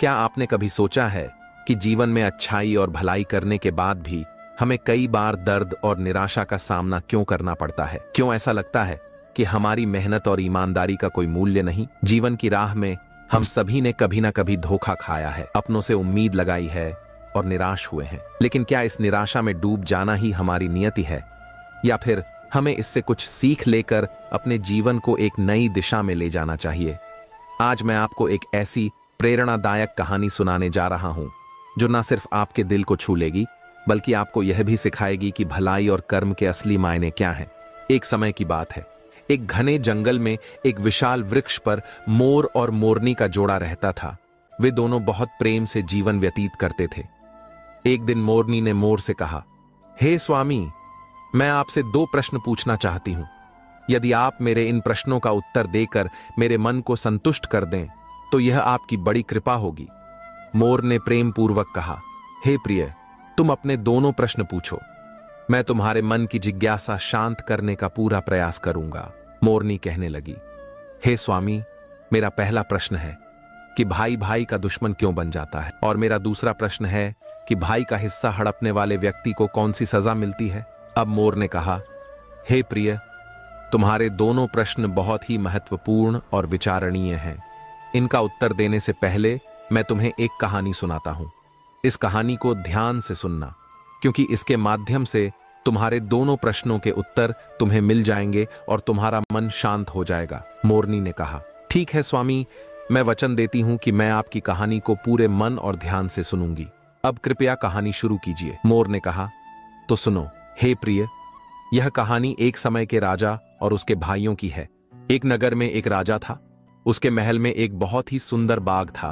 क्या आपने कभी सोचा है कि जीवन में अच्छाई और भलाई करने के बाद भी हमें कई बार दर्द और निराशा का सामना क्यों करना पड़ता है? क्यों ऐसा लगता है कि हमारी मेहनत और ईमानदारी का कोई मूल्य नहीं? जीवन की राह में हम सभी ने कभी ना कभी धोखा खाया है, अपनों से उम्मीद लगाई है और निराश हुए हैं। लेकिन क्या इस निराशा में डूब जाना ही हमारी नियति है, या फिर हमें इससे कुछ सीख लेकर अपने जीवन को एक नई दिशा में ले जाना चाहिए? आज मैं आपको एक ऐसी प्रेरणादायक कहानी सुनाने जा रहा हूं जो न सिर्फ आपके दिल को छू लेगी, बल्कि आपको यह भी सिखाएगी कि भलाई और कर्म के असली मायने क्या हैं। एक समय की बात है, एक घने जंगल में एक विशाल वृक्ष पर मोर और मोरनी का जोड़ा रहता था। वे दोनों बहुत प्रेम से जीवन व्यतीत करते थे। एक दिन मोरनी ने मोर से कहा, हे स्वामी, मैं आपसे 2 प्रश्न पूछना चाहती हूं। यदि आप मेरे इन प्रश्नों का उत्तर देकर मेरे मन को संतुष्ट कर दें तो यह आपकी बड़ी कृपा होगी। मोर ने प्रेम पूर्वक कहा, हे प्रिय, तुम अपने दोनों प्रश्न पूछो, मैं तुम्हारे मन की जिज्ञासा शांत करने का पूरा प्रयास करूंगा। मोरनी कहने लगी, हे स्वामी, मेरा पहला प्रश्न है कि भाई भाई का दुश्मन क्यों बन जाता है, और मेरा दूसरा प्रश्न है कि भाई का हिस्सा हड़पने वाले व्यक्ति को कौन सी सजा मिलती है। अब मोर ने कहा, हे प्रिय, तुम्हारे दोनों प्रश्न बहुत ही महत्वपूर्ण और विचारणीय हैं। इनका उत्तर देने से पहले मैं तुम्हें एक कहानी सुनाता हूं। इस कहानी को ध्यान से सुनना, क्योंकि इसके माध्यम से तुम्हारे दोनों प्रश्नों के उत्तर तुम्हें मिल जाएंगे और तुम्हारा मन शांत हो जाएगा। मोरनी ने कहा, ठीक है स्वामी, मैं वचन देती हूं कि मैं आपकी कहानी को पूरे मन और ध्यान से सुनूंगी। अब कृपया कहानी शुरू कीजिए। मोर ने कहा, तो सुनो हे प्रिय, यह कहानी एक समय के राजा और उसके भाइयों की है। एक नगर में एक राजा था। उसके महल में एक बहुत ही सुंदर बाग था।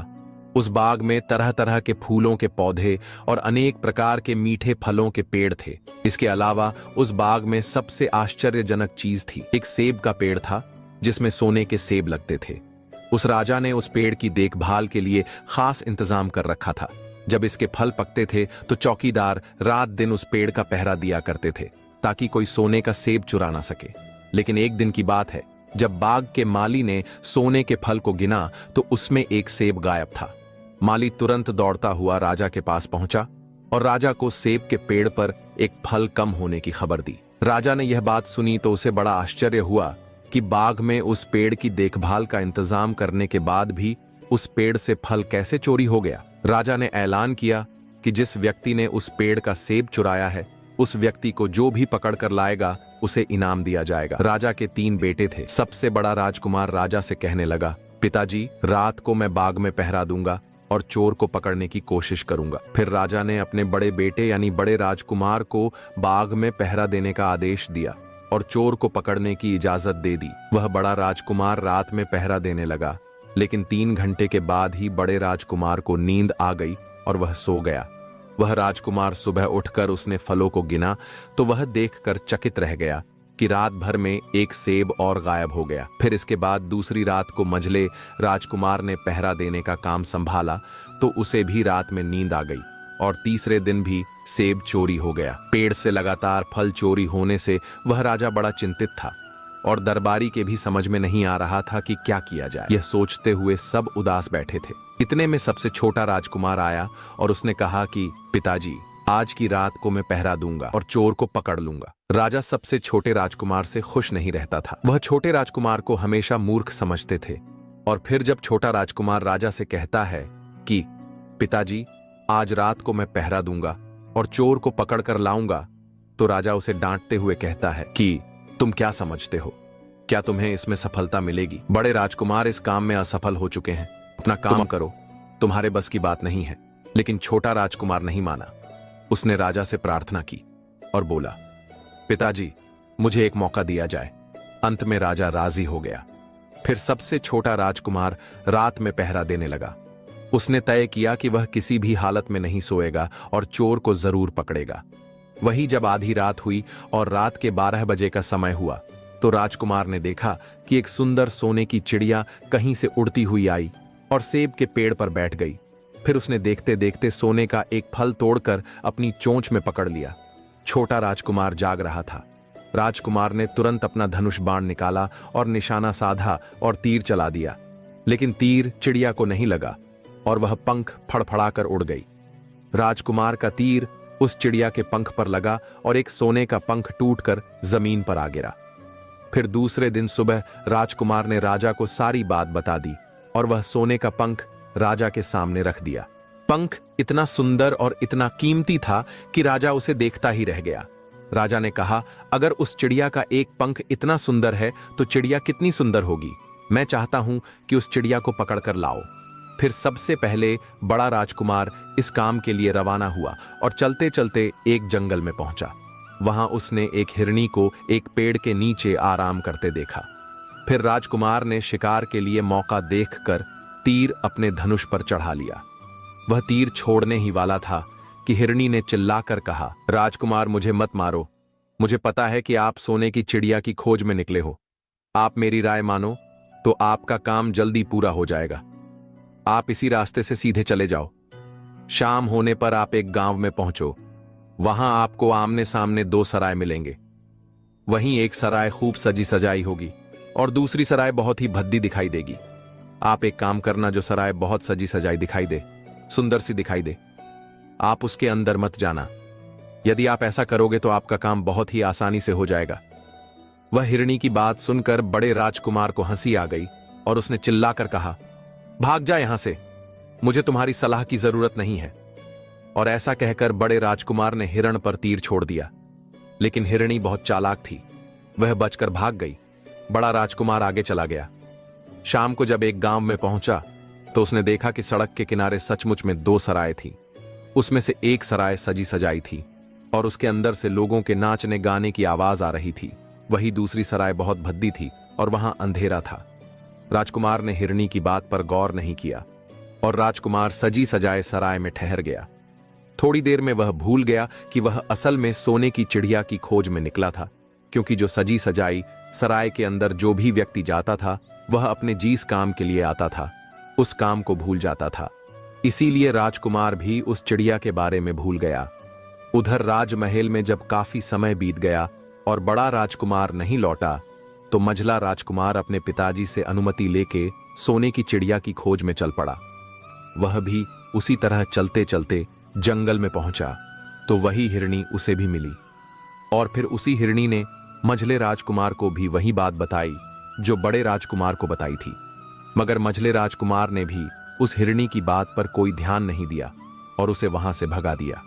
उस बाग में तरह तरह के फूलों के पौधे और अनेक प्रकार के मीठे फलों के पेड़ थे। इसके अलावा उस बाग में सबसे आश्चर्यजनक चीज थी, एक सेब का पेड़ था जिसमें सोने के सेब लगते थे। उस राजा ने उस पेड़ की देखभाल के लिए खास इंतजाम कर रखा था। जब इसके फल पकते थे तो चौकीदार रात दिन उस पेड़ का पहरा दिया करते थे ताकि कोई सोने का सेब चुरा ना सके। लेकिन एक दिन की बात है, जब बाग के माली ने सोने के फल को गिना तो उसमें एक सेब गायब था। माली तुरंत दौड़ता हुआ राजा के पास पहुंचा और राजा को सेब के पेड़ पर एक फल कम होने की खबर दी। राजा ने यह बात सुनी तो उसे बड़ा आश्चर्य हुआ कि बाग में उस पेड़ की देखभाल का इंतजाम करने के बाद भी उस पेड़ से फल कैसे चोरी हो गया। राजा ने ऐलान किया कि जिस व्यक्ति ने उस पेड़ का सेब चुराया है, उस व्यक्ति को जो भी पकड़ कर लाएगा उसे इनाम दिया जाएगा। राजा के 3 बेटे थे। सबसे बड़ा राजकुमार राजा से कहने लगा, पिताजी, रात को मैं बाग में पहरा दूंगा और चोर को पकड़ने की कोशिश करूंगा। फिर राजा ने अपने बड़े बेटे यानी बड़े राजकुमार को बाग में पहरा देने का आदेश दिया और चोर को पकड़ने की इजाजत दे दी। वह बड़ा राजकुमार रात में पहरा देने लगा, लेकिन 3 घंटे के बाद ही बड़े राजकुमार को नींद आ गई और वह सो गया। वह राजकुमार सुबह उठकर उसने फलों को गिना तो वह देखकर चकित रह गया कि रात भर में एक सेब और गायब हो गया। फिर इसके बाद दूसरी रात को मंझले राजकुमार ने पहरा देने का काम संभाला तो उसे भी रात में नींद आ गई और तीसरे दिन भी सेब चोरी हो गया। पेड़ से लगातार फल चोरी होने से वह राजा बड़ा चिंतित था और दरबारी के भी समझ में नहीं आ रहा था कि क्या किया जाए। यह सोचते हुए सब उदास बैठे थे। इतने में सबसे छोटा राजकुमार आया और उसने कहा कि पिताजी, आज की रात को मैं पहरा दूंगा और चोर को पकड़ लूंगा। राजा सबसे छोटे राजकुमार से खुश नहीं रहता था। वह छोटे राजकुमार को हमेशा मूर्ख समझते थे। और फिर जब छोटा राजकुमार राजा से कहता है कि पिताजी, आज रात को मैं पहरा दूंगा और चोर को पकड़ कर लाऊंगा, तो राजा उसे डांटते हुए कहता है कि तुम क्या समझते हो, क्या तुम्हें इसमें सफलता मिलेगी? बड़े राजकुमार इस काम में असफल हो चुके हैं, अपना काम करो, तुम्हारे बस की बात नहीं है। लेकिन छोटा राजकुमार नहीं माना। उसने राजा से प्रार्थना की और बोला, पिताजी, मुझे एक मौका दिया जाए। अंत में राजा राजी हो गया। फिर सबसे छोटा राजकुमार रात में पहरा देने लगा। उसने तय किया कि वह किसी भी हालत में नहीं सोएगा और चोर को जरूर पकड़ेगा। वही जब आधी रात हुई और रात के 12 बजे का समय हुआ तो राजकुमार ने देखा कि एक सुंदर सोने की चिड़िया कहीं से उड़ती हुई आई और सेब के पेड़ पर बैठ गई। फिर उसने देखते देखते सोने का एक फल तोड़कर अपनी चोंच में पकड़ लिया। छोटा राजकुमार जाग रहा था। राजकुमार ने तुरंत अपना धनुष बाण निकाला और निशाना साधा और तीर चला दिया, लेकिन तीर चिड़िया को नहीं लगा। और वह पंख फड़फड़ाकर उड़ गई। राजकुमार का तीर उस चिड़िया के पंख पर लगा और एक सोने का पंख टूटकर जमीन पर आ गिरा। फिर दूसरे दिन सुबह राजकुमार ने राजा को सारी बात बता दी और वह सोने का पंख राजा के सामने रख दिया। पंख इतना सुंदर और इतना कीमती था कि राजा उसे देखता ही रह गया। राजा ने कहा, अगर उस चिड़िया का एक पंख इतना सुंदर है तो चिड़िया कितनी सुंदर होगी। मैं चाहता हूं कि उस चिड़िया को पकड़कर लाओ। फिर सबसे पहले बड़ा राजकुमार इस काम के लिए रवाना हुआ और चलते चलते एक जंगल में पहुंचा। वहां उसने एक हिरनी को एक पेड़ के नीचे आराम करते देखा। फिर राजकुमार ने शिकार के लिए मौका देखकर तीर अपने धनुष पर चढ़ा लिया। वह तीर छोड़ने ही वाला था कि हिरनी ने चिल्लाकर कहा, राजकुमार मुझे मत मारो। मुझे पता है कि आप सोने की चिड़िया की खोज में निकले हो। आप मेरी राय मानो तो आपका काम जल्दी पूरा हो जाएगा। आप इसी रास्ते से सीधे चले जाओ। शाम होने पर आप एक गांव में पहुंचो। वहां आपको आमने सामने दो सराय मिलेंगे। वहीं एक सराय खूब सजी सजाई होगी और दूसरी सराय बहुत ही भद्दी दिखाई देगी। आप एक काम करना, जो सराय बहुत सजी सजाई दिखाई दे, सुंदर सी दिखाई दे, आप उसके अंदर मत जाना। यदि आप ऐसा करोगे तो आपका काम बहुत ही आसानी से हो जाएगा। वह हिरनी की बात सुनकर बड़े राजकुमार को हंसी आ गई और उसने चिल्लाकर कहा, भाग जा यहां से, मुझे तुम्हारी सलाह की जरूरत नहीं है। और ऐसा कहकर बड़े राजकुमार ने हिरण पर तीर छोड़ दिया। लेकिन हिरनी बहुत चालाक थी, वह बचकर भाग गई। बड़ा राजकुमार आगे चला गया। शाम को जब एक गांव में पहुंचा तो उसने देखा कि सड़क के किनारे सचमुच में दो सराय थी। उसमें से एक सराय सजी सजाई थी और उसके अंदर से लोगों के नाचने गाने की आवाज आ रही थी। वही दूसरी सराय बहुत भद्दी थी और वहां अंधेरा था। राजकुमार ने हिरनी की बात पर गौर नहीं किया और राजकुमार सजी सजाए सराय में ठहर गया। थोड़ी देर में वह भूल गया कि वह असल में सोने की चिड़िया की खोज में निकला था, क्योंकि जो सजी सजाई सराय के अंदर जो भी व्यक्ति जाता था वह अपने जिस काम के लिए आता था उस काम को भूल जाता था। इसीलिए राजकुमार भी उस चिड़िया के बारे में भूल गया। उधर राजमहल में जब काफी समय बीत गया और बड़ा राजकुमार नहीं लौटा तो मझला राजकुमार अपने पिताजी से अनुमति लेके सोने की चिड़िया की खोज में चल पड़ा। वह भी उसी तरह चलते चलते जंगल में पहुंचा तो वही हिरनी उसे भी मिली और फिर उसी हिरनी ने मझले राजकुमार को भी वही बात बताई जो बड़े राजकुमार को बताई थी। मगर मझले राजकुमार ने भी उस हिरनी की बात पर कोई ध्यान नहीं दिया और उसे वहां से भगा दिया।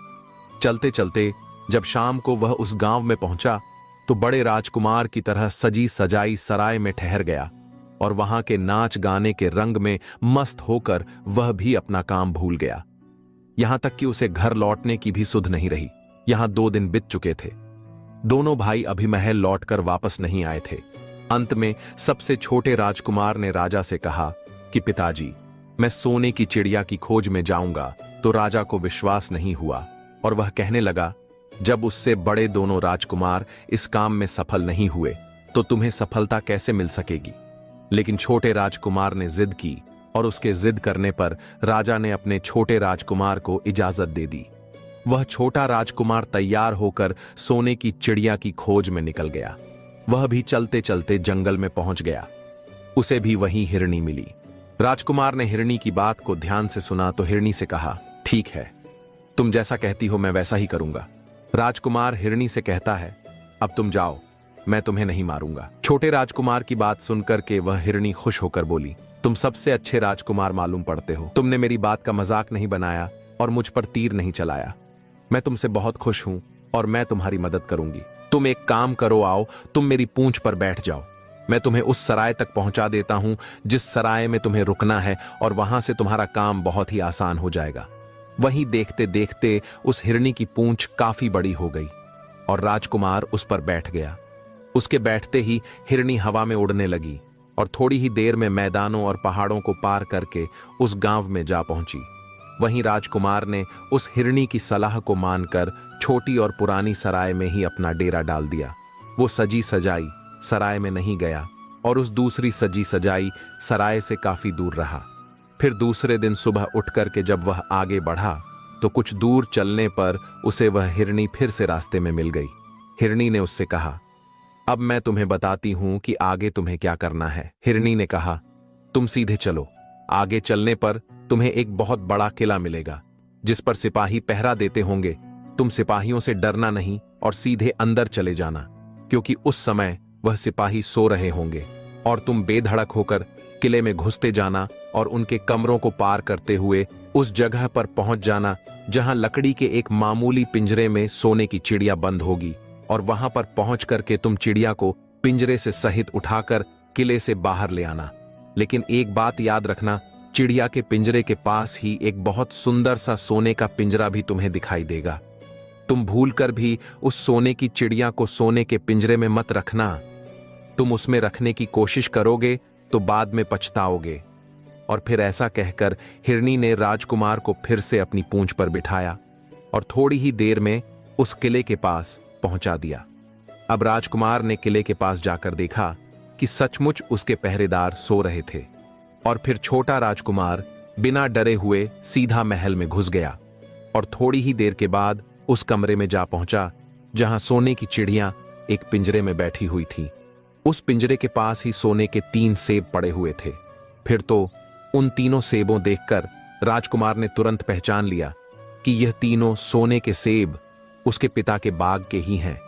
चलते चलते जब शाम को वह उस गांव में पहुंचा तो बड़े राजकुमार की तरह सजी सजाई सराय में ठहर गया और वहां के नाच गाने के रंग में मस्त होकर वह भी अपना काम भूल गया। यहां तक कि उसे घर लौटने की भी सुध नहीं रही। यहां 2 दिन बीत चुके थे। दोनों भाई अभी महल लौटकर वापस नहीं आए थे। अंत में सबसे छोटे राजकुमार ने राजा से कहा कि पिताजी, मैं सोने की चिड़िया की खोज में जाऊंगा। तो राजा को विश्वास नहीं हुआ और वह कहने लगा, जब उससे बड़े दोनों राजकुमार इस काम में सफल नहीं हुए तो तुम्हें सफलता कैसे मिल सकेगी। लेकिन छोटे राजकुमार ने जिद की और उसके जिद करने पर राजा ने अपने छोटे राजकुमार को इजाजत दे दी। वह छोटा राजकुमार तैयार होकर सोने की चिड़िया की खोज में निकल गया। वह भी चलते चलते जंगल में पहुंच गया। उसे भी वही हिरनी मिली। राजकुमार ने हिरनी की बात को ध्यान से सुना तो हिरनी से कहा, ठीक है, तुम जैसा कहती हो मैं वैसा ही करूंगा। राजकुमार हिरनी से कहता है, अब तुम जाओ, मैं तुम्हें नहीं मारूंगा। छोटे राजकुमार की बात सुनकर के वह हिरनी खुश होकर बोली, तुम सबसे अच्छे राजकुमार मालूम पड़ते हो। तुमने मेरी बात का मजाक नहीं बनाया और मुझ पर तीर नहीं चलाया। मैं तुमसे बहुत खुश हूं और मैं तुम्हारी मदद करूंगी। तुम एक काम करो, आओ तुम मेरी पूंछ पर बैठ जाओ। मैं तुम्हें उस सराय तक पहुंचा देता हूं जिस सराय में तुम्हें रुकना है और वहां से तुम्हारा काम बहुत ही आसान हो जाएगा। वहीं देखते देखते उस हिरनी की पूंछ काफी बड़ी हो गई और राजकुमार उस पर बैठ गया। उसके बैठते ही हिरनी हवा में उड़ने लगी और थोड़ी ही देर में मैदानों और पहाड़ों को पार करके उस गांव में जा पहुंची। वहीं राजकुमार ने उस हिरनी की सलाह को मानकर छोटी और पुरानी सराय में ही अपना डेरा डाल दिया। वो सजी सजाई सराय में नहीं गया और उस दूसरी सजी सजाई सराय से काफी दूर रहा। फिर दूसरे दिन सुबह उठ करके जब वह आगे बढ़ा तो कुछ दूर चलने पर उसे वह हिरनी फिर से रास्ते में मिल गई। हिरनी ने उससे कहा, अब मैं तुम्हें बताती हूं कि आगे तुम्हें क्या करना है। हिरनी ने कहा, तुम सीधे चलो। आगे चलने पर तुम्हें एक बहुत बड़ा किला मिलेगा जिस पर सिपाही पहरा देते होंगे। तुम सिपाहियों से डरना नहीं और सीधे अंदर चले जाना, क्योंकि उस समय वह सिपाही सो रहे होंगे। और तुम बेधड़क होकर किले में घुसते जाना और उनके कमरों को पार करते हुए उस जगह पर पहुंच जाना जहां लकड़ी के एक मामूली पिंजरे में सोने की चिड़िया बंद होगी। और वहां पर पहुंच करके तुम चिड़िया को पिंजरे से सहित उठाकर किले से बाहर ले आना। लेकिन एक बात याद रखना, चिड़िया के पिंजरे के पास ही एक बहुत सुंदर सा सोने का पिंजरा भी तुम्हें दिखाई देगा। तुम भूलकर भी उस सोने की चिड़िया को सोने के पिंजरे में मत रखना। तुम उसमें रखने की कोशिश करोगे तो बाद में पछताओगे। और फिर ऐसा कहकर हिरनी ने राजकुमार को फिर से अपनी पूंछ पर बिठाया और थोड़ी ही देर में उस किले के पास पहुंचा दिया। अब राजकुमार ने किले के पास जाकर देखा कि सचमुच उसके पहरेदार सो रहे थे। और फिर छोटा राजकुमार बिना डरे हुए सीधा महल में घुस गया और थोड़ी ही देर के बाद उस कमरे में जा पहुंचा जहां सोने की चिड़िया एक पिंजरे में बैठी हुई थी। उस पिंजरे के पास ही सोने के 3 सेब पड़े हुए थे। फिर तो उन तीनों सेबों देखकर राजकुमार ने तुरंत पहचान लिया कि यह तीनों सोने के सेब उसके पिता के बाग के ही हैं।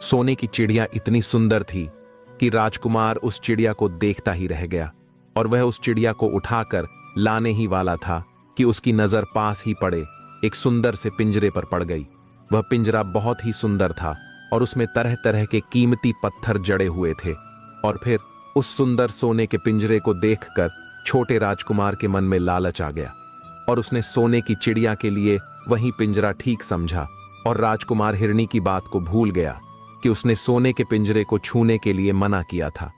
सोने की चिड़िया इतनी सुंदर थी कि राजकुमार उस चिड़िया को देखता ही रह गया और वह उस चिड़िया को उठाकर लाने ही वाला था कि उसकी नजर पास ही पड़े एक सुंदर से पिंजरे पर पड़ गई। वह पिंजरा बहुत ही सुंदर था और उसमें तरह तरह के कीमती पत्थर जड़े हुए थे। और फिर उस सुंदर सोने के पिंजरे को देखकर छोटे राजकुमार के मन में लालच आ गया और उसने सोने की चिड़िया के लिए वही पिंजरा ठीक समझा। और राजकुमार हिरनी की बात को भूल गया कि उसने सोने के पिंजरे को छूने के लिए मना किया था।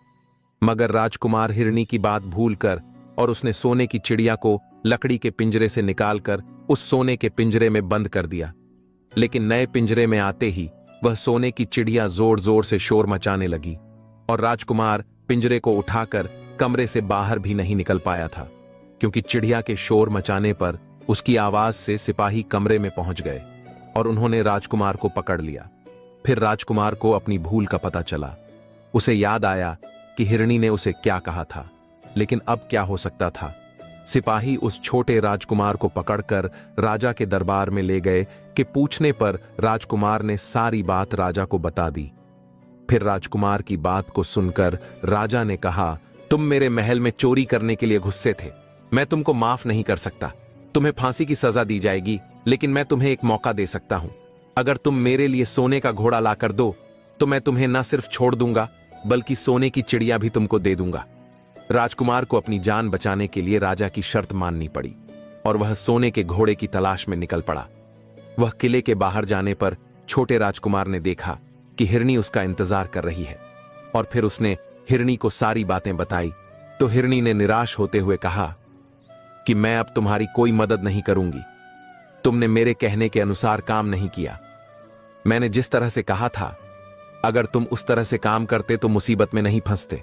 मगर राजकुमार हिरनी की बात भूलकर और उसने सोने की चिड़िया को लकड़ी के पिंजरे से निकालकर उस सोने के पिंजरे में बंद कर दिया। लेकिन नए पिंजरे में आते ही वह सोने की चिड़िया जोर जोर से शोर मचाने लगी और राजकुमार पिंजरे को उठाकर कमरे से बाहर भी नहीं निकल पाया था, क्योंकि चिड़िया के शोर मचाने पर उसकी आवाज से सिपाही कमरे में पहुंच गए और उन्होंने राजकुमार को पकड़ लिया। फिर राजकुमार को अपनी भूल का पता चला। उसे याद आया कि हिरनी ने उसे क्या कहा था, लेकिन अब क्या हो सकता था। सिपाही उस छोटे राजकुमार को पकड़कर राजा के दरबार में ले गए कि पूछने पर राजकुमार ने सारी बात राजा को बता दी। फिर राजकुमार की बात को सुनकर राजा ने कहा, तुम मेरे महल में चोरी करने के लिए घुसे थे, मैं तुमको माफ नहीं कर सकता। तुम्हें फांसी की सजा दी जाएगी, लेकिन मैं तुम्हें एक मौका दे सकता हूं। अगर तुम मेरे लिए सोने का घोड़ा लाकर दो तो मैं तुम्हें न सिर्फ छोड़ दूंगा बल्कि सोने की चिड़िया भी तुमको दे दूंगा। राजकुमार को अपनी जान बचाने के लिए राजा की शर्त माननी पड़ी और वह सोने के घोड़े की तलाश में निकल पड़ा। वह किले के बाहर जाने पर छोटे राजकुमार ने देखा कि हिरनी उसका इंतजार कर रही है और फिर उसने हिरनी को सारी बातें बताई। तो हिरनी ने निराश होते हुए कहा कि मैं अब तुम्हारी कोई मदद नहीं करूंगी। तुमने मेरे कहने के अनुसार काम नहीं किया। मैंने जिस तरह से कहा था, अगर तुम उस तरह से काम करते तो मुसीबत में नहीं फंसते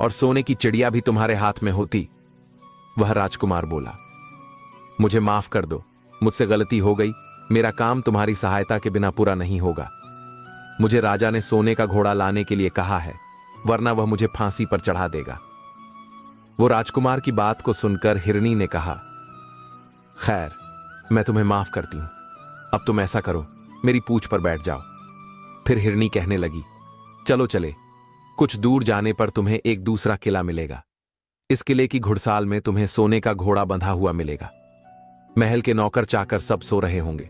और सोने की चिड़िया भी तुम्हारे हाथ में होती। वह राजकुमार बोला, मुझे माफ कर दो, मुझसे गलती हो गई। मेरा काम तुम्हारी सहायता के बिना पूरा नहीं होगा। मुझे राजा ने सोने का घोड़ा लाने के लिए कहा है, वरना वह मुझे फांसी पर चढ़ा देगा। वो राजकुमार की बात को सुनकर हिरनी ने कहा, खैर, मैं तुम्हें माफ करती हूं। अब तुम ऐसा करो, मेरी पूंछ पर बैठ जाओ। फिर हिरनी कहने लगी, चलो चले, कुछ दूर जाने पर तुम्हें एक दूसरा किला मिलेगा। इस किले की घुड़साल में तुम्हें सोने का घोड़ा बंधा हुआ मिलेगा। महल के नौकर चाकर सब सो रहे होंगे।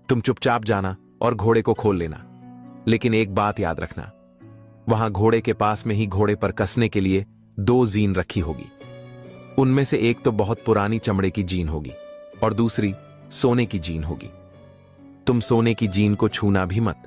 तुम चुपचाप जाना और घोड़े को खोल लेना। लेकिन एक बात याद रखना, वहां घोड़े के पास में ही घोड़े पर कसने के लिए 2 जीन रखी होगी। उनमें से एक तो बहुत पुरानी चमड़े की जीन होगी और दूसरी सोने की जीन होगी। तुम सोने की जीन को छूना भी मत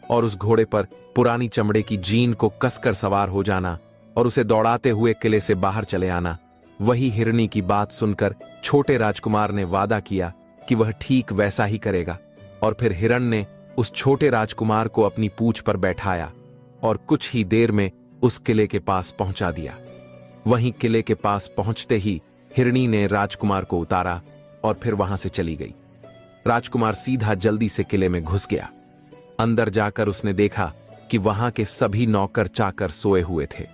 और उस घोड़े पर पुरानी चमड़े की जीन को कसकर सवार हो जाना और उसे दौड़ाते हुए किले से बाहर चले आना। वही हिरनी की बात सुनकर छोटे राजकुमार ने वादा किया कि वह ठीक वैसा ही करेगा और फिर हिरण ने उस छोटे राजकुमार को अपनी पूंछ पर बैठाया और कुछ ही देर में उस किले के पास पहुंचा दिया। वहीं किले के पास पहुंचते ही हिरनी ने राजकुमार को उतारा और फिर वहां से चली गई। राजकुमार सीधा जल्दी से किले में घुस गया। अंदर जाकर उसने देखा कि वहां के सभी नौकर चाकर सोए हुए थे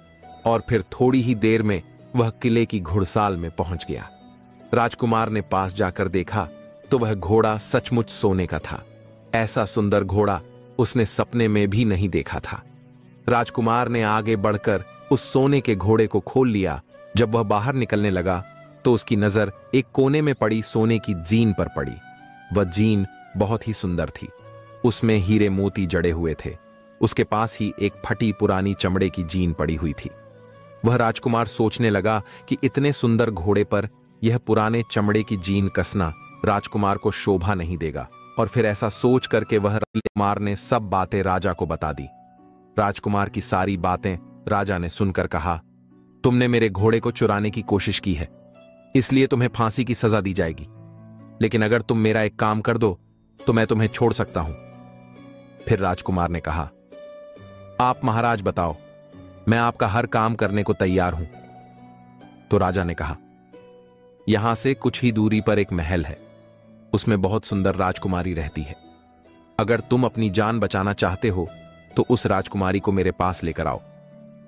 और फिर थोड़ी ही देर में वह किले की घुड़साल में पहुंच गया। राजकुमार ने पास जाकर देखा तो वह घोड़ा सचमुच सोने का था। ऐसा सुंदर घोड़ा उसने सपने में भी नहीं देखा था। राजकुमार ने आगे बढ़कर उस सोने के घोड़े को खोल लिया। जब वह बाहर निकलने लगा तो उसकी नजर एक कोने में पड़ी सोने की जीन पर पड़ी। वह जीन बहुत ही सुंदर थी। उसमें हीरे मोती जड़े हुए थे। उसके पास ही एक फटी पुरानी चमड़े की जीन पड़ी हुई थी। वह राजकुमार सोचने लगा कि इतने सुंदर घोड़े पर यह पुराने चमड़े की जीन कसना राजकुमार को शोभा नहीं देगा। और फिर ऐसा सोच करके वह राजकुमार ने सब बातें राजा को बता दी। राजकुमार की सारी बातें राजा ने सुनकर कहा, तुमने मेरे घोड़े को चुराने की कोशिश की है, इसलिए तुम्हें फांसी की सजा दी जाएगी। लेकिन अगर तुम मेरा एक काम कर दो तो मैं तुम्हें छोड़ सकता हूं। फिर राजकुमार ने कहा, आप महाराज बताओ, मैं आपका हर काम करने को तैयार हूं। तो राजा ने कहा, यहां से कुछ ही दूरी पर एक महल है, उसमें बहुत सुंदर राजकुमारी रहती है। अगर तुम अपनी जान बचाना चाहते हो तो उस राजकुमारी को मेरे पास लेकर आओ।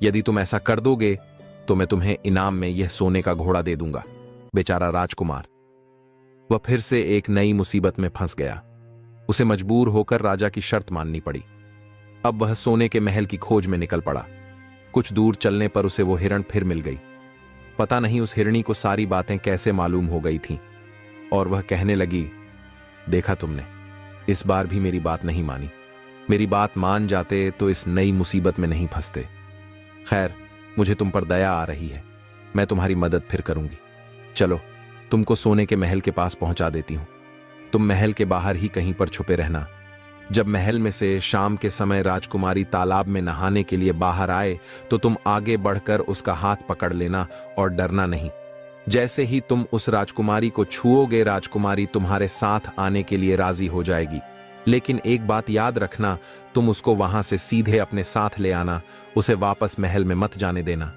यदि तुम ऐसा कर दोगे तो मैं तुम्हें इनाम में यह सोने का घोड़ा दे दूंगा। बेचारा राजकुमार, वह फिर से एक नई मुसीबत में फंस गया। उसे मजबूर होकर राजा की शर्त माननी पड़ी। अब वह सोने के महल की खोज में निकल पड़ा। कुछ दूर चलने पर उसे वो हिरण फिर मिल गई। पता नहीं उस हिरणी को सारी बातें कैसे मालूम हो गई थीं, और वह कहने लगी, देखा तुमने, इस बार भी मेरी बात नहीं मानी। मेरी बात मान जाते तो इस नई मुसीबत में नहीं फंसते। खैर, मुझे तुम पर दया आ रही है, मैं तुम्हारी मदद फिर करूंगी। चलो, तुमको सोने के महल के पास पहुंचा देती हूं। तुम महल के बाहर ही कहीं पर छुपे रहना। जब महल में से शाम के समय राजकुमारी तालाब में नहाने के लिए बाहर आए तो तुम आगे बढ़कर उसका हाथ पकड़ लेना और डरना नहीं। जैसे ही तुम उस राजकुमारी को छुओगे, राजकुमारी तुम्हारे साथ आने के लिए राजी हो जाएगी। लेकिन एक बात याद रखना, तुम उसको वहां से सीधे अपने साथ ले आना, उसे वापस महल में मत जाने देना।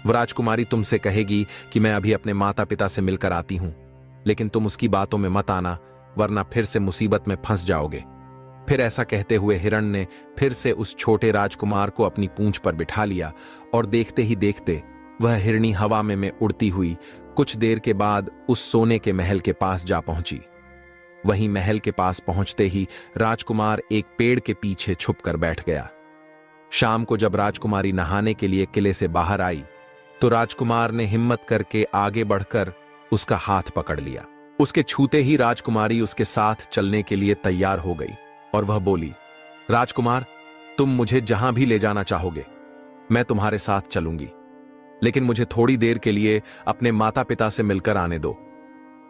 वह राजकुमारी तुमसे कहेगी कि मैं अभी अपने माता पिता से मिलकर आती हूं, लेकिन तुम उसकी बातों में मत आना, वरना फिर से मुसीबत में फंस जाओगे। फिर ऐसा कहते हुए हिरण ने फिर से उस छोटे राजकुमार को अपनी पूंछ पर बिठा लिया, और देखते ही देखते वह हिरणी हवा में उड़ती हुई कुछ देर के बाद उस सोने के महल के पास जा पहुंची। वहीं महल के पास पहुंचते ही राजकुमार एक पेड़ के पीछे छुपकर बैठ गया। शाम को जब राजकुमारी नहाने के लिए किले से बाहर आई तो राजकुमार ने हिम्मत करके आगे बढ़कर उसका हाथ पकड़ लिया। उसके छूते ही राजकुमारी उसके साथ चलने के लिए तैयार हो गई और वह बोली, राजकुमार, तुम मुझे जहां भी ले जाना चाहोगे मैं तुम्हारे साथ चलूंगी, लेकिन मुझे थोड़ी देर के लिए अपने माता पिता से मिलकर आने दो।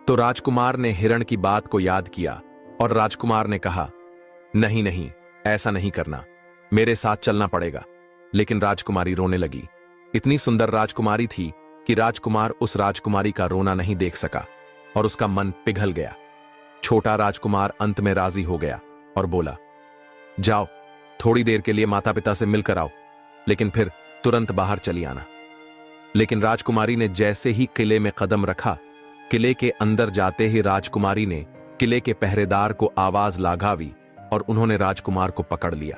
तो राजकुमार ने हिरण की बात को याद किया और राजकुमार ने कहा, नहीं नहीं, ऐसा नहीं करना, मेरे साथ चलना पड़ेगा। लेकिन राजकुमारी रोने लगी। इतनी सुंदर राजकुमारी थी कि राजकुमार उस राजकुमारी का रोना नहीं देख सका और उसका मन पिघल गया। छोटा राजकुमार अंत में राजी हो गया और बोला, जाओ, थोड़ी देर के लिए माता पिता से मिलकर आओ, लेकिन फिर तुरंत बाहर चली आना। लेकिन राजकुमारी ने जैसे ही किले में कदम रखा, किले के अंदर जाते ही राजकुमारी ने किले के पहरेदार को आवाज लगावी और उन्होंने राजकुमार को पकड़ लिया।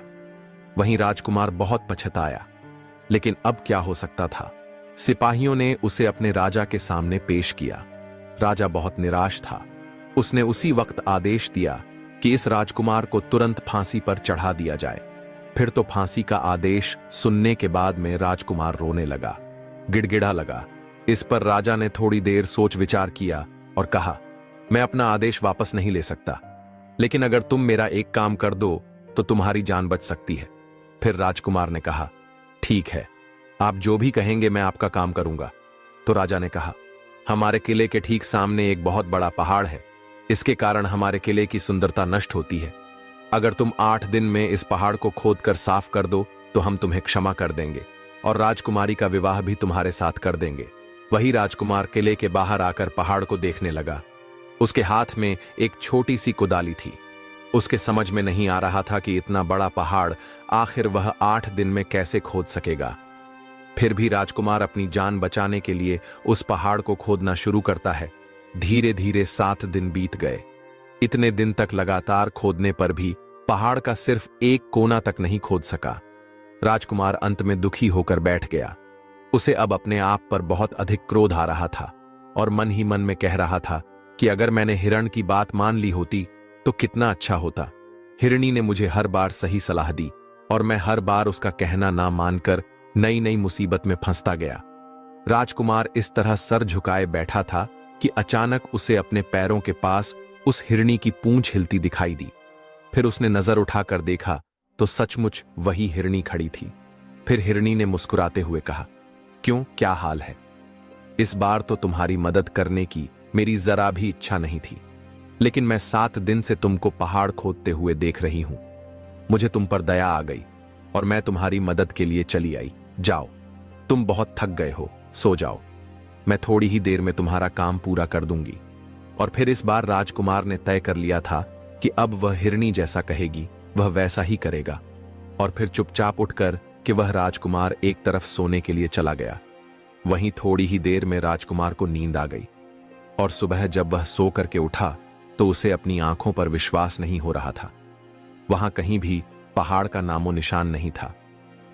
वहीं राजकुमार बहुत पछताया, लेकिन अब क्या हो सकता था। सिपाहियों ने उसे अपने राजा के सामने पेश किया। राजा बहुत निराश था। उसने उसी वक्त आदेश दिया कि इस राजकुमार को तुरंत फांसी पर चढ़ा दिया जाए। फिर तो फांसी का आदेश सुनने के बाद में राजकुमार रोने लगा, गिड़गिड़ा लगा। इस पर राजा ने थोड़ी देर सोच विचार किया और कहा, मैं अपना आदेश वापस नहीं ले सकता, लेकिन अगर तुम मेरा एक काम कर दो तो तुम्हारी जान बच सकती है। फिर राजकुमार ने कहा, ठीक है, आप जो भी कहेंगे मैं आपका काम करूंगा। तो राजा ने कहा, हमारे किले के ठीक सामने एक बहुत बड़ा पहाड़ है, इसके कारण हमारे किले की सुंदरता नष्ट होती है। अगर तुम 8 दिन में इस पहाड़ को खोदकर साफ कर दो तो हम तुम्हें क्षमा कर देंगे और राजकुमारी का विवाह भी तुम्हारे साथ कर देंगे। वही राजकुमार किले के बाहर आकर पहाड़ को देखने लगा। उसके हाथ में एक छोटी सी कुदाली थी। उसके समझ में नहीं आ रहा था कि इतना बड़ा पहाड़ आखिर वह 8 दिन में कैसे खोद सकेगा। फिर भी राजकुमार अपनी जान बचाने के लिए उस पहाड़ को खोदना शुरू करता है। धीरे धीरे 7 दिन बीत गए। इतने दिन तक लगातार खोदने पर भी पहाड़ का सिर्फ एक कोना तक नहीं खोद सका। राजकुमार अंत में दुखी होकर बैठ गया। उसे अब अपने आप पर बहुत अधिक क्रोध आ रहा था। और मन ही मन में कह रहा था कि अगर मैंने हिरण की बात मान ली होती तो कितना अच्छा होता। हिरणी ने मुझे हर बार सही सलाह दी और मैं हर बार उसका कहना ना मानकर नई नई मुसीबत में फंसता गया। राजकुमार इस तरह सर झुकाए बैठा था कि अचानक उसे अपने पैरों के पास उस हिरणी की पूंछ हिलती दिखाई दी। फिर उसने नजर उठाकर देखा तो सचमुच वही हिरणी खड़ी थी। फिर हिरणी ने मुस्कुराते हुए कहा, क्यों, क्या हाल है? इस बार तो तुम्हारी मदद करने की मेरी जरा भी इच्छा नहीं थी, लेकिन मैं 7 दिन से तुमको पहाड़ खोदते हुए देख रही हूं। मुझे तुम पर दया आ गई और मैं तुम्हारी मदद के लिए चली आई। जाओ, तुम बहुत थक गए हो, सो जाओ। मैं थोड़ी ही देर में तुम्हारा काम पूरा कर दूंगी। और फिर इस बार राजकुमार ने तय कर लिया था कि अब वह हिरणी जैसा कहेगी वह वैसा ही करेगा। और फिर चुपचाप उठकर कि वह राजकुमार एक तरफ सोने के लिए चला गया। वहीं थोड़ी ही देर में राजकुमार को नींद आ गई और सुबह जब वह सो करके उठा तो उसे अपनी आंखों पर विश्वास नहीं हो रहा था। वहां कहीं भी पहाड़ का नामो निशान नहीं था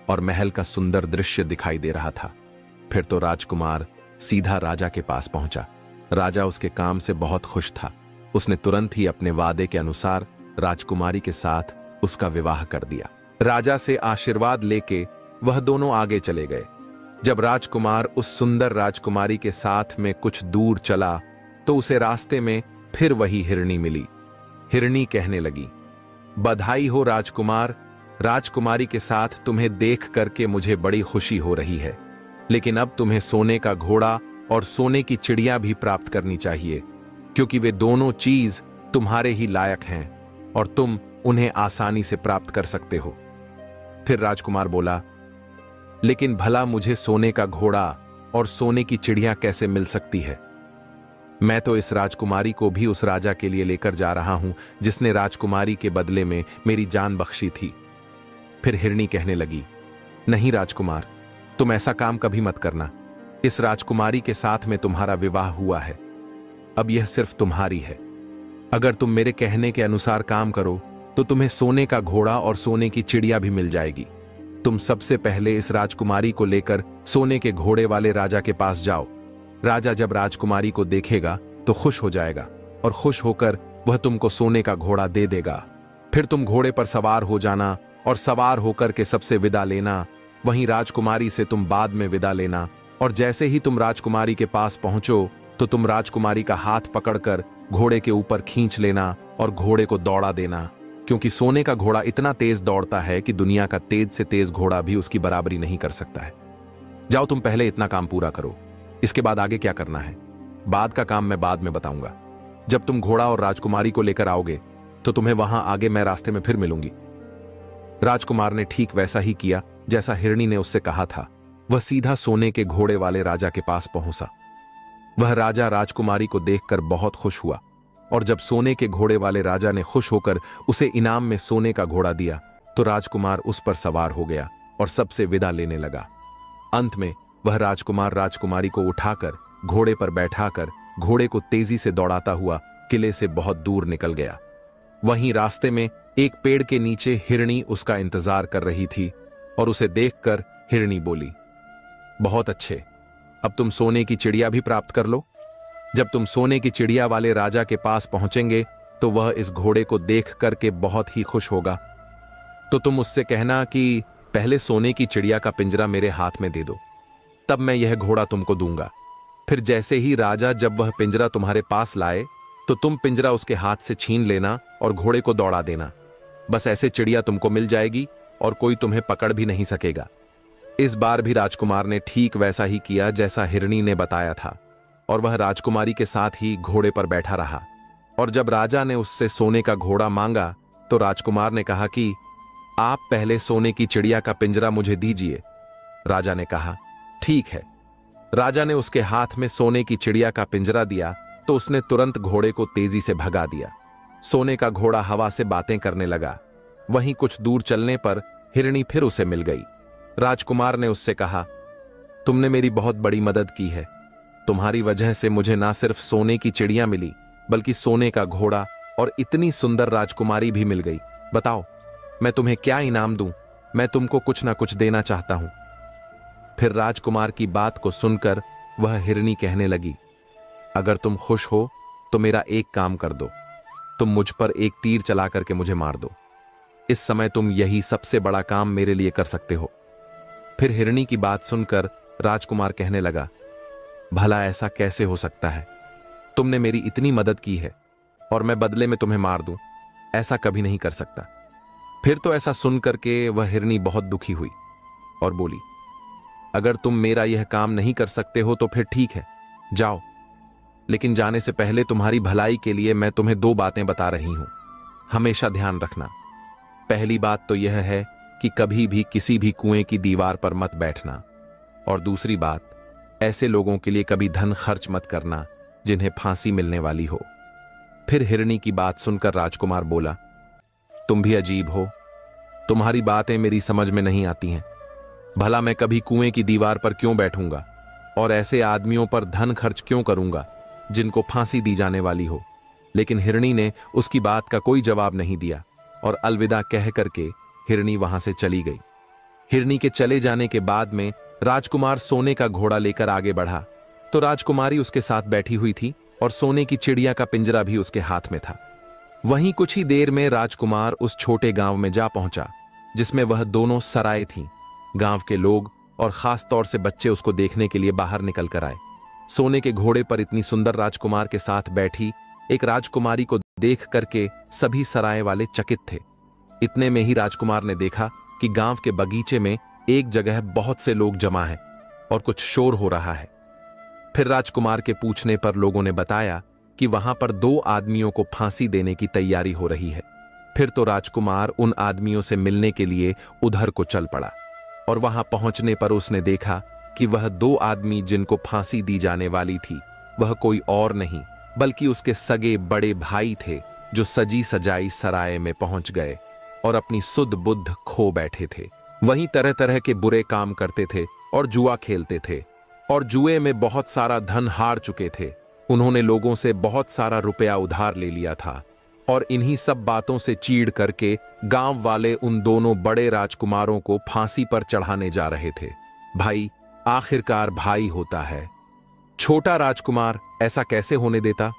और महल का सुंदर दृश्य दिखाई दे रहा था। फिर तो राजकुमार सीधा राजा के पास पहुंचा। राजा उसके काम से बहुत खुश था। उसने तुरंत ही अपने वादे के अनुसार राजकुमारी के साथ उसका विवाह कर दिया। राजा से आशीर्वाद लेके वह दोनों आगे चले गए। जब राजकुमार उस सुंदर राजकुमारी के साथ में कुछ दूर चला तो उसे रास्ते में फिर वही हिरणी मिली। हिरणी कहने लगी, बधाई हो राजकुमार, राजकुमारी के साथ तुम्हें देख करके मुझे बड़ी खुशी हो रही है, लेकिन अब तुम्हें सोने का घोड़ा और सोने की चिड़िया भी प्राप्त करनी चाहिए, क्योंकि वे दोनों चीज तुम्हारे ही लायक हैं और तुम उन्हें आसानी से प्राप्त कर सकते हो। फिर राजकुमार बोला, लेकिन भला मुझे सोने का घोड़ा और सोने की चिड़िया कैसे मिल सकती है? मैं तो इस राजकुमारी को भी उस राजा के लिए लेकर जा रहा हूं जिसने राजकुमारी के बदले में मेरी जान बख्शी थी। फिर हिरणी कहने लगी, नहीं राजकुमार, तुम ऐसा काम कभी मत करना। इस राजकुमारी के साथ में तुम्हारा विवाह हुआ है, अब यह सिर्फ तुम्हारी है। अगर तुम मेरे कहने के अनुसार काम करो तो तुम्हें सोने का घोड़ा और सोने की चिड़िया भी मिल जाएगी। तुम सबसे पहले इस राजकुमारी को लेकर सोने के घोड़े वाले राजा के पास जाओ। राजा जब राजकुमारी को देखेगा तो खुश हो जाएगा और खुश होकर वह तुमको सोने का घोड़ा दे देगा। फिर तुम घोड़े पर सवार हो जाना और सवार होकर के सबसे विदा लेना। वहीं राजकुमारी से तुम बाद में विदा लेना और जैसे ही तुम राजकुमारी के पास पहुंचो तो तुम राजकुमारी का हाथ पकड़कर घोड़े के ऊपर खींच लेना और घोड़े को दौड़ा देना, क्योंकि सोने का घोड़ा इतना तेज दौड़ता है कि दुनिया का तेज से तेज घोड़ा भी उसकी बराबरी नहीं कर सकता है। जाओ, तुम पहले इतना काम पूरा करो, इसके बाद आगे क्या करना है बाद का काम मैं बाद में बताऊंगा। जब तुम घोड़ा और राजकुमारी को लेकर आओगे तो तुम्हें वहां आगे मैं रास्ते में फिर मिलूंगी। राजकुमार ने ठीक वैसा ही किया जैसा हिरणी ने उससे कहा था। वह सीधा सोने के घोड़े वाले राजा के पास पहुंचा। वह राजा राजकुमारी को देखकर बहुत खुश हुआ और जब सोने के घोड़े वाले राजा ने खुश होकर उसे इनाम में सोने का घोड़ा दिया तो राजकुमार उस पर सवार हो गया और सबसे विदा लेने लगा। अंत में वह राजकुमार राजकुमारी को उठाकर घोड़े पर बैठाकर घोड़े को तेजी से दौड़ाता हुआ किले से बहुत दूर निकल गया। वहीं रास्ते में एक पेड़ के नीचे हिरणी उसका इंतजार कर रही थी और उसे देखकर हिरणी बोली, बहुत अच्छे, अब तुम सोने की चिड़िया भी प्राप्त कर लो। जब तुम सोने की चिड़िया वाले राजा के पास पहुंचेंगे तो वह इस घोड़े को देख करके बहुत ही खुश होगा। तो तुम उससे कहना कि पहले सोने की चिड़िया का पिंजरा मेरे हाथ में दे दो, तब मैं यह घोड़ा तुमको दूंगा। फिर जैसे ही राजा जब वह पिंजरा तुम्हारे पास लाए तो तुम पिंजरा उसके हाथ से छीन लेना और घोड़े को दौड़ा देना। बस ऐसे चिड़िया तुमको मिल जाएगी और कोई तुम्हें पकड़ भी नहीं सकेगा। इस बार भी राजकुमार ने ठीक वैसा ही किया जैसा हिरणी ने बताया था और वह राजकुमारी के साथ ही घोड़े पर बैठा रहा। और जब राजा ने उससे सोने का घोड़ा मांगा तो राजकुमार ने कहा कि आप पहले सोने की चिड़िया का पिंजरा मुझे दीजिए। राजा ने कहा, ठीक है। राजा ने उसके हाथ में सोने की चिड़िया का पिंजरा दिया तो उसने तुरंत घोड़े को तेजी से भगा दिया। सोने का घोड़ा हवा से बातें करने लगा। वहीं कुछ दूर चलने पर हिरणी फिर उसे मिल गई। राजकुमार ने उससे कहा, तुमने मेरी बहुत बड़ी मदद की है। तुम्हारी वजह से मुझे ना सिर्फ सोने की चिड़िया मिली बल्कि सोने का घोड़ा और इतनी सुंदर राजकुमारी भी मिल गई। बताओ, मैं तुम्हें क्या इनाम दूं? मैं तुमको कुछ ना कुछ देना चाहता हूं। फिर राजकुमार की बात को सुनकर वह हिरणी कहने लगी, अगर तुम खुश हो तो मेरा एक काम कर दो, तुम मुझ पर एक तीर चला करके मुझे मार दो। इस समय तुम यही सबसे बड़ा काम मेरे लिए कर सकते हो। फिर हिरणी की बात सुनकर राजकुमार कहने लगा, भला ऐसा कैसे हो सकता है? तुमने मेरी इतनी मदद की है और मैं बदले में तुम्हें मार दूं? ऐसा कभी नहीं कर सकता। फिर तो ऐसा सुनकर के वह हिरणी बहुत दुखी हुई और बोली, अगर तुम मेरा यह काम नहीं कर सकते हो तो फिर ठीक है, जाओ। लेकिन जाने से पहले तुम्हारी भलाई के लिए मैं तुम्हें 2 बातें बता रही हूं, हमेशा ध्यान रखना। पहली बात तो यह है कि कभी भी किसी भी कुएं की दीवार पर मत बैठना, और दूसरी बात, ऐसे लोगों के लिए कभी धन खर्च मत करना जिन्हें फांसी मिलने वाली हो। फिर हिरणी की बात सुनकर राजकुमार बोला, तुम भी अजीब हो, तुम्हारी बातें मेरी समझ में नहीं आती हैं। भला मैं कभी कुएं की दीवार पर क्यों बैठूंगा और ऐसे आदमियों पर धन खर्च क्यों करूंगा जिनको फांसी दी जाने वाली हो? लेकिन हिरणी ने उसकी बात का कोई जवाब नहीं दिया और अलविदा कह करके हिरणी वहां से चली गई। हिरणी के चले जाने के बाद में राजकुमार सोने का घोड़ा लेकर आगे बढ़ा तो राजकुमारी उसके साथ बैठी हुई थी और सोने की चिड़िया का पिंजरा भी उसके हाथ में था। वहीं कुछ ही देर में राजकुमार उस छोटे गांव में जा पहुंचा जिसमें वह दोनों सराय थीं। गांव के लोग और खास तौर से बच्चे उसको देखने के लिए बाहर निकल कर आए। सोने के घोड़े पर इतनी सुंदर राजकुमार के साथ बैठी एक राजकुमारी को देख करके सभी सराय वाले चकित थे। इतने में ही राजकुमार ने देखा कि गांव के बगीचे में एक जगह बहुत से लोग जमा हैं और कुछ शोर हो रहा है। फिर राजकुमार के पूछने पर लोगों ने बताया कि वहां पर 2 आदमियों को फांसी देने की तैयारी हो रही है। फिर तो राजकुमार उन आदमियों से मिलने के लिए उधर को चल पड़ा और वहां पहुंचने पर उसने देखा कि वह 2 आदमी जिनको फांसी दी जाने वाली थी वह कोई और नहीं बल्कि उसके सगे बड़े भाई थे, जो सजी सजाई सराय में पहुंच गए और अपनी सुध बुद्ध खो बैठे थे। वहीं तरह तरह के बुरे काम करते थे और जुआ खेलते थे और जुए में बहुत सारा धन हार चुके थे। उन्होंने लोगों से बहुत सारा रुपया उधार ले लिया था और इन्हीं सब बातों से चीड़ करके गांव वाले उन दोनों बड़े राजकुमारों को फांसी पर चढ़ाने जा रहे थे। भाई आखिरकार भाई होता है। छोटा राजकुमार ऐसा कैसे होने देता?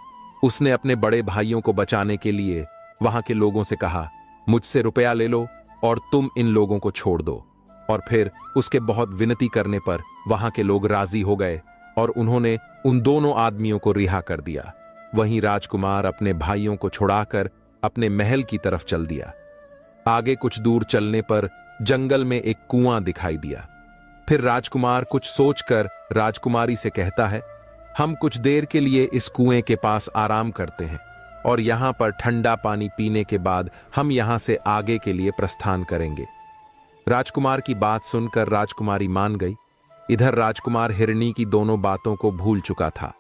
उसने अपने बड़े भाइयों को बचाने के लिए वहां के लोगों से कहा, मुझसे रुपया ले लो और तुम इन लोगों को छोड़ दो। और फिर उसके बहुत विनती करने पर वहां के लोग राजी हो गए और उन्होंने उन दोनों आदमियों को रिहा कर दिया। वहीं राजकुमार अपने भाइयों को छुड़ाकर अपने महल की तरफ चल दिया। आगे कुछ दूर चलने पर जंगल में एक कुआं दिखाई दिया। फिर राजकुमार कुछ सोचकर राजकुमारी से कहता है, हम कुछ देर के लिए इस कुएं के पास आराम करते हैं और यहां पर ठंडा पानी पीने के बाद हम यहां से आगे के लिए प्रस्थान करेंगे। राजकुमार की बात सुनकर राजकुमारी मान गई। इधर राजकुमार हिरणी की दोनों बातों को भूल चुका था,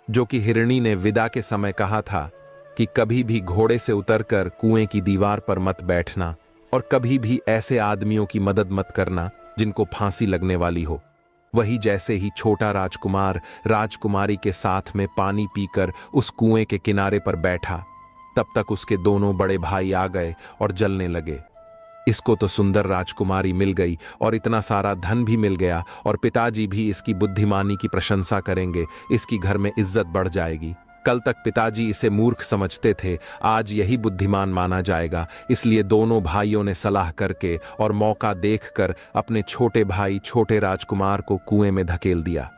जो कि हिरणी ने विदा के समय कहा था कि कभी भी घोड़े से उतरकर कुएं की दीवार पर मत बैठना और कभी भी ऐसे आदमियों की मदद मत करना जिनको फांसी लगने वाली हो। वही जैसे ही छोटा राजकुमार राजकुमारी के साथ में पानी पीकर उस कुएं के किनारे पर बैठा, तब तक उसके दोनों बड़े भाई आ गए और जलने लगे। इसको तो सुंदर राजकुमारी मिल गई और इतना सारा धन भी मिल गया और पिताजी भी इसकी बुद्धिमानी की प्रशंसा करेंगे, इसकी घर में इज्जत बढ़ जाएगी। कल तक पिताजी इसे मूर्ख समझते थे, आज यही बुद्धिमान माना जाएगा। इसलिए दोनों भाइयों ने सलाह करके और मौका देखकर अपने छोटे भाई छोटे राजकुमार को कुएं में धकेल दिया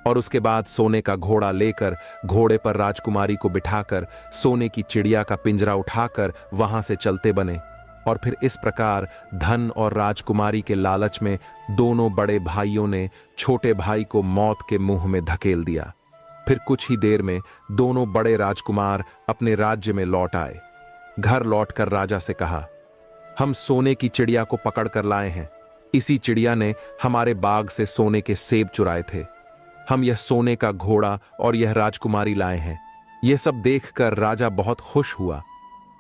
और उसके बाद सोने का घोड़ा लेकर घोड़े पर राजकुमारी को बिठाकर सोने की चिड़िया का पिंजरा उठाकर वहां से चलते बने। और फिर इस प्रकार धन और राजकुमारी के लालच में दोनों बड़े भाइयों ने छोटे भाई को मौत के मुंह में धकेल दिया। फिर कुछ ही देर में दोनों बड़े राजकुमार अपने राज्य में लौट आए। घर लौटकर राजा से कहा, हम सोने की चिड़िया को पकड़ कर लाए हैं। इसी चिड़िया ने हमारे बाग से सोने के सेब चुराए थे। हम यह सोने का घोड़ा और यह राजकुमारी लाए हैं। यह सब देखकर राजा बहुत खुश हुआ।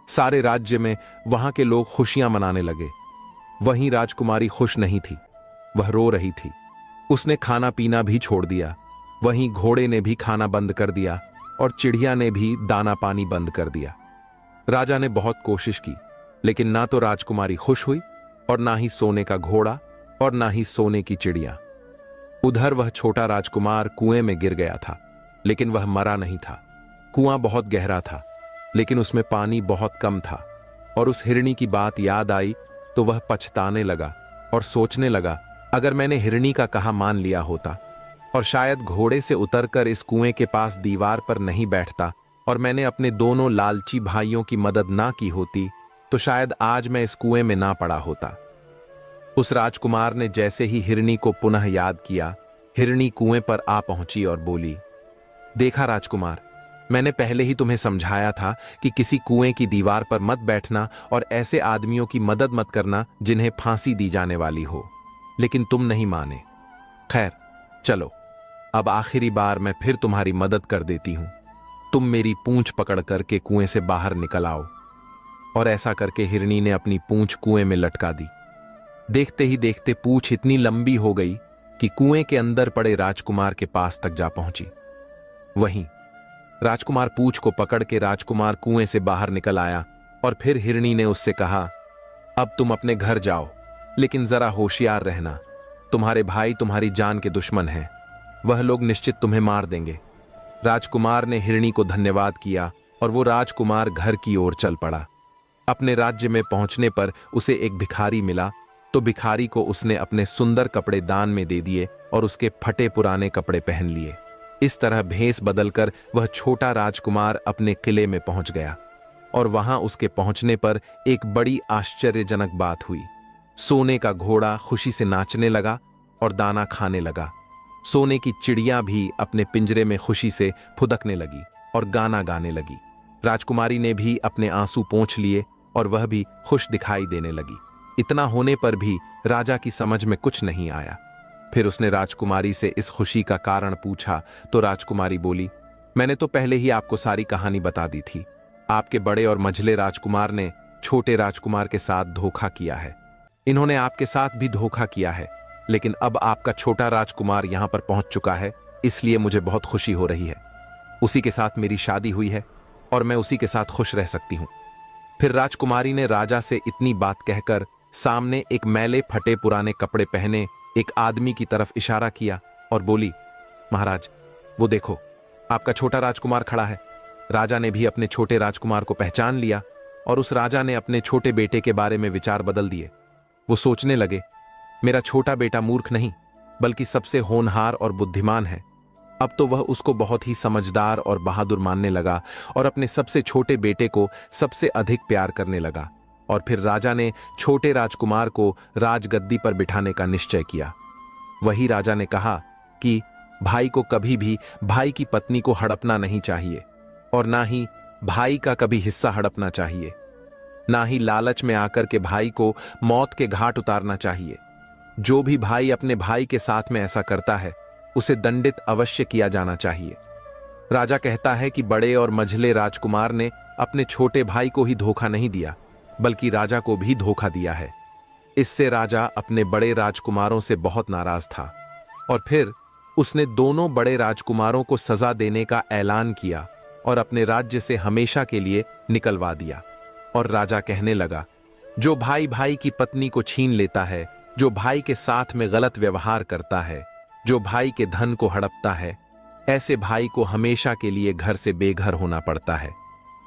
सारे राज्य में वहां के लोग खुशियां मनाने लगे। वहीं राजकुमारी खुश नहीं थी, वह रो रही थी। उसने खाना पीना भी छोड़ दिया। वहीं घोड़े ने भी खाना बंद कर दिया और चिड़िया ने भी दाना पानी बंद कर दिया। राजा ने बहुत कोशिश की, लेकिन ना तो राजकुमारी खुश हुई और ना ही सोने का घोड़ा और ना ही सोने की चिड़िया। उधर वह छोटा राजकुमार कुएं में गिर गया था, लेकिन वह मरा नहीं था। कुआं बहुत गहरा था, लेकिन उसमें पानी बहुत कम था। और उस हिरणी की बात याद आई तो वह पछताने लगा और सोचने लगा, अगर मैंने हिरणी का कहा मान लिया होता और शायद घोड़े से उतरकर इस कुएं के पास दीवार पर नहीं बैठता और मैंने अपने दोनों लालची भाइयों की मदद ना की होती, तो शायद आज मैं इस कुएं में ना पड़ा होता। उस राजकुमार ने जैसे ही हिरणी को पुनः याद किया, हिरणी कुएं पर आ पहुंची और बोली, देखा राजकुमार, मैंने पहले ही तुम्हें समझाया था कि किसी कुएं की दीवार पर मत बैठना और ऐसे आदमियों की मदद मत करना जिन्हें फांसी दी जाने वाली हो, लेकिन तुम नहीं माने। खैर चलो, अब आखिरी बार मैं फिर तुम्हारी मदद कर देती हूं। तुम मेरी पूंछ पकड़ करके कुएं से बाहर निकल आओ। और ऐसा करके हिरणी ने अपनी पूंछ कुएं में लटका दी। देखते ही देखते पूंछ इतनी लंबी हो गई कि कुएं के अंदर पड़े राजकुमार के पास तक जा पहुंची। वहीं राजकुमार पूंछ को पकड़ के राजकुमार कुएं से बाहर निकल आया और फिर हिरणी ने उससे कहा, अब तुम अपने घर जाओ, लेकिन जरा होशियार रहना। तुम्हारे भाई तुम्हारी जान के दुश्मन हैं, वह लोग निश्चित तुम्हें मार देंगे। राजकुमार ने हिरणी को धन्यवाद किया और वो राजकुमार घर की ओर चल पड़ा। अपने राज्य में पहुंचने पर उसे एक भिखारी मिला, तो भिखारी को उसने अपने सुंदर कपड़े दान में दे दिए और उसके फटे पुराने कपड़े पहन लिए। इस तरह भेष बदलकर वह छोटा राजकुमार अपने किले में पहुंच गया। और वहां उसके पहुंचने पर एक बड़ी आश्चर्यजनक बात हुई। सोने का घोड़ा खुशी से नाचने लगा और दाना खाने लगा। सोने की चिड़िया भी अपने पिंजरे में खुशी से फुदकने लगी और गाना गाने लगी। राजकुमारी ने भी अपने आंसू पोंछ लिए और वह भी खुश दिखाई देने लगी। इतना होने पर भी राजा की समझ में कुछ नहीं आया। फिर उसने राजकुमारी से इस खुशी का कारण पूछा तो राजकुमारी बोली, मैंने तो पहले ही आपको सारी कहानी बता दी थी। आपके बड़े और मझले राजकुमार ने छोटे राजकुमार के साथ धोखा किया है। इन्होंने आपके साथ भी धोखा किया है, लेकिन अब आपका छोटा राजकुमार यहां पर पहुंच चुका है, इसलिए मुझे बहुत खुशी हो रही है। उसी के साथ मेरी शादी हुई है और मैं उसी के साथ खुश रह सकती हूं। फिर राजकुमारी ने राजा से इतनी बात कहकर सामने एक मैले फटे पुराने कपड़े पहने एक आदमी की तरफ इशारा किया और बोली, महाराज वो देखो, आपका छोटा राजकुमार खड़ा है। राजा ने भी अपने छोटे राजकुमार को पहचान लिया और उस राजा ने अपने छोटे बेटे के बारे में विचार बदल दिए। वो सोचने लगे, मेरा छोटा बेटा मूर्ख नहीं बल्कि सबसे होनहार और बुद्धिमान है। अब तो वह उसको बहुत ही समझदार और बहादुर मानने लगा और अपने सबसे छोटे बेटे को सबसे अधिक प्यार करने लगा। और फिर राजा ने छोटे राजकुमार को राजगद्दी पर बिठाने का निश्चय किया। वही राजा ने कहा कि भाई को कभी भी भाई की पत्नी को हड़पना नहीं चाहिए और ना ही भाई का कभी हिस्सा हड़पना चाहिए, ना ही लालच में आकर के भाई को मौत के घाट उतारना चाहिए। जो भी भाई अपने भाई के साथ में ऐसा करता है उसे दंडित अवश्य किया जाना चाहिए। राजा कहता है कि बड़े और मझले राजकुमार ने अपने छोटे भाई को ही धोखा नहीं दिया बल्कि राजा को भी धोखा दिया है। इससे राजा अपने बड़े राजकुमारों से बहुत नाराज था और फिर उसने दोनों बड़े राजकुमारों को सजा देने का ऐलान किया और अपने राज्य से हमेशा के लिए निकलवा दिया। और राजा कहने लगा, जो भाई भाई की पत्नी को छीन लेता है, जो भाई के साथ में गलत व्यवहार करता है, जो भाई के धन को हड़पता है, ऐसे भाई को हमेशा के लिए घर से बेघर होना पड़ता है।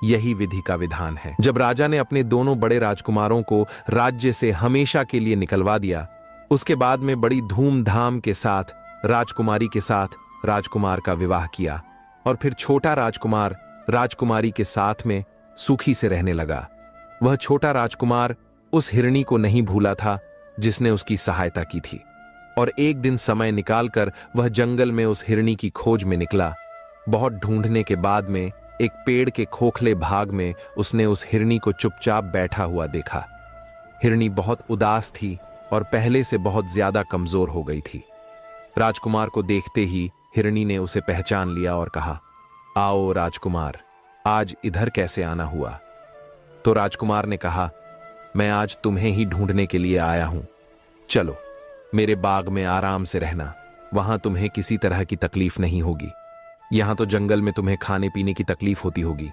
यही विधि का विधान है। जब राजा ने अपने दोनों बड़े राजकुमारों को राज्य से हमेशा के लिए निकलवा दिया, उसके बाद में बड़ी धूमधाम के साथ राजकुमारी के साथ राजकुमार का विवाह किया और फिर छोटा राजकुमार राजकुमारी के साथ में सुखी से रहने लगा। वह छोटा राजकुमार उस हिरणी को नहीं भूला था जिसने उसकी सहायता की थी और एक दिन समय निकालकर वह जंगल में उस हिरणी की खोज में निकला। बहुत ढूंढने के बाद में एक पेड़ के खोखले भाग में उसने उस हिरणी को चुपचाप बैठा हुआ देखा। हिरणी बहुत उदास थी और पहले से बहुत ज्यादा कमजोर हो गई थी। राजकुमार को देखते ही हिरणी ने उसे पहचान लिया और कहा, आओ राजकुमार, आज इधर कैसे आना हुआ? तो राजकुमार ने कहा, मैं आज तुम्हें ही ढूंढने के लिए आया हूं। चलो मेरे बाग में आराम से रहना, वहां तुम्हें किसी तरह की तकलीफ नहीं होगी। यहां तो जंगल में तुम्हें खाने पीने की तकलीफ होती होगी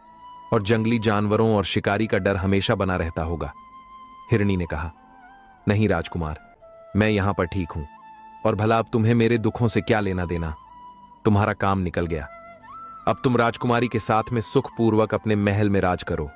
और जंगली जानवरों और शिकारी का डर हमेशा बना रहता होगा। हिरणी ने कहा, नहीं राजकुमार, मैं यहां पर ठीक हूं और भला अब तुम्हें मेरे दुखों से क्या लेना देना? तुम्हारा काम निकल गया। अब तुम राजकुमारी के साथ में सुखपूर्वक अपने महल में राज करो।